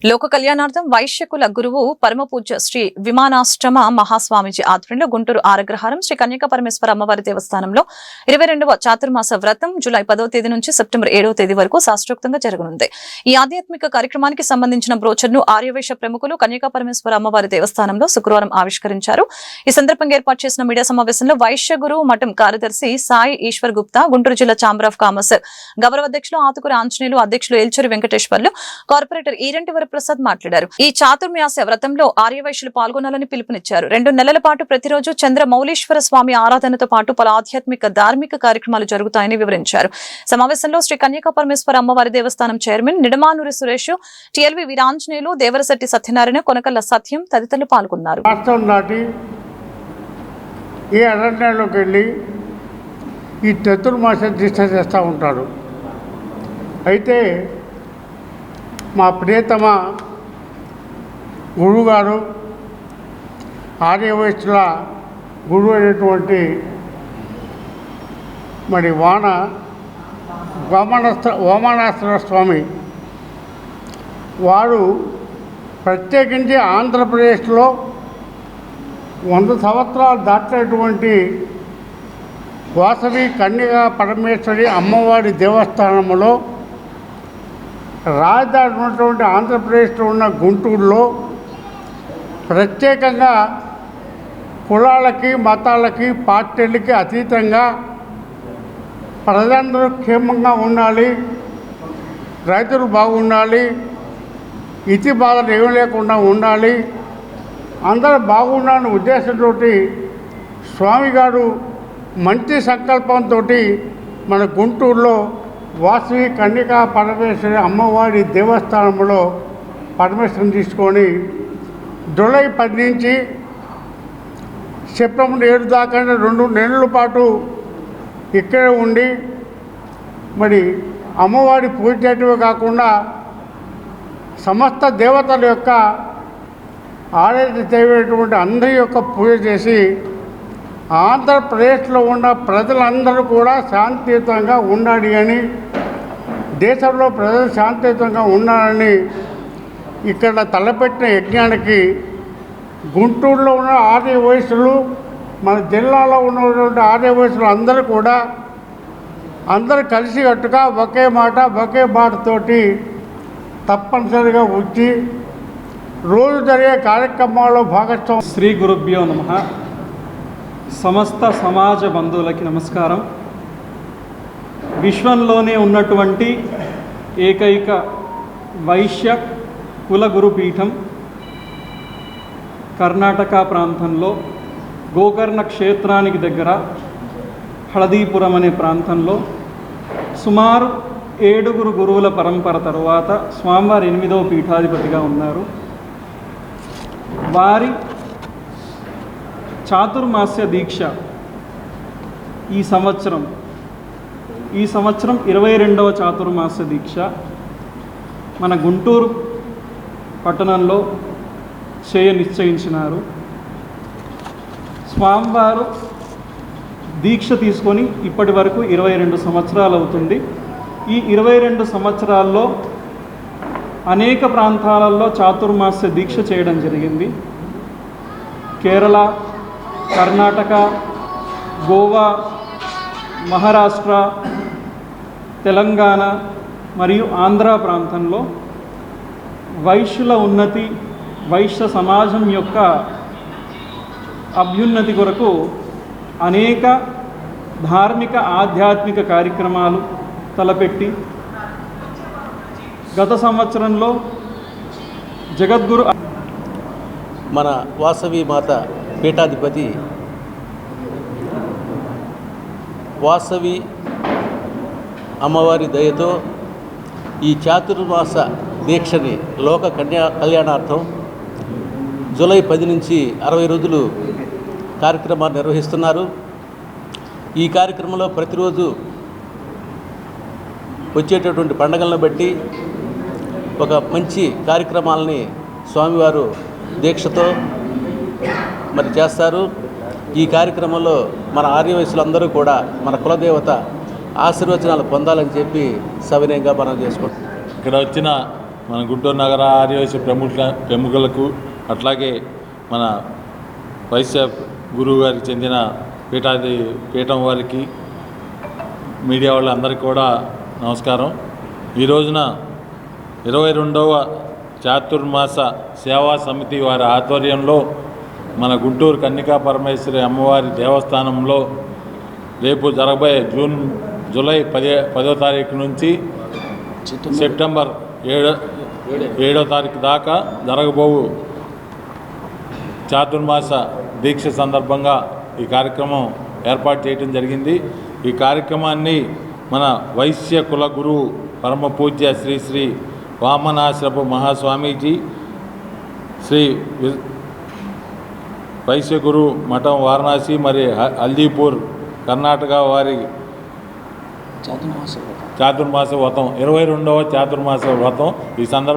లోక కళ్యాణార్థం వైశ్యకుల గురువు పరమపూజ్య శ్రీ విమానాష్టమ మహాస్వామిజీ ఆధ్వర్యంలో గుంటూరు ఆరగ్రహారం శ్రీ కన్యకా పరమేశ్వర అమ్మవారి దేవస్థానంలో 22వ చాతుర్మాస వ్రతం జూలై 10వ తేదీ నుంచి సెప్టెంబర్ 7వ తేదీ వరకు శాస్త్రోక్తంగా జరగనుంది. ఈ ఆధ్యాత్మిక కార్యక్రమానికి సంబంధించిన బ్రోచర్ను ఆర్యవైశ్య ప్రముఖులు కన్యకా పరమేశ్వర అమ్మవారి దేవస్థానంలో శుక్రవారం ఆవిష్కరించారు. ఈ సందర్భంగా ఏర్పాటు చేసిన మీడియా సమావేశంలో వైశ్య గురువు మఠం కార్యదర్శి సాయి ఈశ్వర్ గుప్తా, గుంటూరు జిల్లా ఛాంబర్ ఆఫ్ కామర్స్ గౌరవ అధ్యక్షులు ఆతుకూరి ఆంజనేయులు, అధ్యక్షులు ఏల్చూరి వెంకటేశ్వర్లు, కార్పొరేటర్ ఈరంటి ప్రసాద్ మాట్లాడారు. ఈ చాతుర్మాస వ్రతంలో ఆర్యవైశ్యులు పాల్గొనాలని పిలుపునిచ్చారు. 2 నెలల పాటు ప్రతిరోజు చంద్ర మౌళీశ్వర స్వామి ఆరాధనతో పాటు పలు ఆధ్యాత్మిక ధార్మిక కార్యక్రమాలు జరుగుతాయని వివరించారు. సమావేశంలో శ్రీ కన్యకా పరమేశ్వర అమ్మవారి దేవస్థానం చైర్మన్ నిడమానూరి సురేష్, టిఎల్వి వీరాంజనేయులు, దేవరశెట్టి సత్యనారాయణ, కొనకల్ల సత్యం తదితరులు పాల్గొన్నారు. ఈ చతుర్మాస దీక్ష చేస్తూ ఉంటాడు. అయితే మా ప్రియతమ గురువుగారు ఆర్యవైశ్యుల గురువు అయినటువంటి మరి వామనాస్త్ర స్వామి వారు ప్రత్యేకించి ఆంధ్రప్రదేశ్లో 100 సంవత్సరాలు దాటినటువంటి వాసవి కన్యకా పరమేశ్వరి అమ్మవారి దేవస్థానంలో రాజధాని ఉన్నటువంటి ఆంధ్రప్రదేశ్లో ఉన్న గుంటూరులో ప్రత్యేకంగా కులాలకి, మతాలకి, పార్టీలకి అతీతంగా ప్రజలందరూ క్షేమంగా ఉండాలి, రైతులు బాగుండాలి, ఇతి బాధలు ఏమి లేకుండా ఉండాలి, అందరూ బాగుండాలనే ఉద్దేశంతో స్వామి గారు మంచి సంకల్పంతో మన గుంటూరులో వాసవి కన్యకా పరమేశ్వరి అమ్మవారి దేవస్థానంలో పర్మిషన్ తీసుకొని జూలై 10 నుంచి సెప్టెంబర్ 7 దాకా 2 నెలల పాటు ఇక్కడే ఉండి మరి అమ్మవారి పూజ చేయటమే కాకుండా సమస్త దేవతల యొక్క ఆరాధ్య దైవమైనటువంటి అందరి యొక్క పూజ చేసి ఆంధ్రప్రదేశ్లో ఉన్న ప్రజలందరూ కూడా శాంతియుతంగా ఉండాలి అని, దేశంలో ప్రజలు శాంతియుతంగా ఉండాలని ఇక్కడ తలపెట్టిన యజ్ఞానికి గుంటూరులో ఉన్న ఆర్యవైశ్యులు, మన జిల్లాలో ఉన్నటువంటి ఆర్యవైశ్యులు అందరూ కూడా అందరూ కలిసికట్టుగా ఒకే మాట ఒకే బాటతోటి తప్పనిసరిగా వచ్చి రోజు జరిగే కార్యక్రమాల్లో భాగస్వామ్యం. శ్రీ గురుభ్యో నమః. సమస్త సమాజ బంధువులకి నమస్కారం. విశ్వంలోనే ఉన్నటువంటి ఏకైక వైశ్య కులగురు పీఠం కర్ణాటక ప్రాంతంలో గోకర్ణ క్షేత్రానికి దగ్గర హళదీపురం అనే ప్రాంతంలో సుమారు 7 గురువుల పరంపర తరువాత స్వామివారి 8వ పీఠాధిపతిగా ఉన్నారు. వారి చాతుర్మాస్య దీక్ష ఈ సంవత్సరం 22వ చాతుర్మాస్య దీక్ష మన గుంటూరు పట్టణంలో నిశ్చయించినారు. స్వామివారు దీక్ష తీసుకొని ఇప్పటి వరకు 22 సంవత్సరాలు అవుతుంది. ఈ 22 సంవత్సరాల్లో అనేక ప్రాంతాలలో చాతుర్మాస్య దీక్ష చేయడం జరిగింది. కేరళ, కర్ణాటక, గోవా, మహారాష్ట్ర, తెలంగాణ మరియు ఆంధ్ర ప్రాంతంలో వైశ్యుల ఉన్నతి, వైశ్య సమాజం యొక్క అభ్యున్నతి కొరకు అనేక ధార్మిక ఆధ్యాత్మిక కార్యక్రమాలు తలపెట్టి గత సంవత్సరంలో జగద్గురు మన వాసవి మాత పీఠాధిపతి వాసవి అమ్మవారి దయతో ఈ చాతుర్మాస దీక్షని లోక కళ్యాణార్థం జూలై 10 నుంచి 60 రోజులు కార్యక్రమాన్ని నిర్వహిస్తున్నారు. ఈ కార్యక్రమంలో ప్రతిరోజు వచ్చేటటువంటి పండగలను బట్టి ఒక మంచి కార్యక్రమాలని స్వామివారు దీక్షతో మరి చేస్తారు. ఈ కార్యక్రమంలో మన ఆర్యవైశ్యులందరూ కూడా మన కులదేవత ఆశీర్వచనాలు పొందాలని చెప్పి సవినయంగా మనం చేసుకుంటాం. ఇక్కడ వచ్చిన మన గుంటూరు నగర ఆర్యవైశ్య ప్రముఖులకు అట్లాగే మన వైశ్య గురువు గారికి చెందిన పీఠం వారికి మీడియా వాళ్ళందరికీ కూడా నమస్కారం. ఈ రోజున 22వ చాతుర్మాస సేవా సమితి వారి ఆధ్వర్యంలో మన గుంటూరు కన్నికా పరమేశ్వరి అమ్మవారి దేవస్థానంలో రేపు జరగబోయే జూలై 10వ తారీఖు నుంచి సెప్టెంబర్ 7వ తారీఖు దాకా జరగబోవు చాతుర్మాస దీక్ష సందర్భంగా ఈ కార్యక్రమం ఏర్పాటు చేయడం జరిగింది. ఈ కార్యక్రమాన్ని మన వైశ్య కుల గురువు పరమ పూజ్య శ్రీ శ్రీ వామనాశ్రపు మహాస్వామీజీ, శ్రీ వైశ్య గురు మఠం వారణాసి మరి హల్దీపూర్ కర్ణాటక వారి చాతుర్మాస వ్రతం 22వ చాతుర్మాస వ్రతం ఈ సందర్భంగా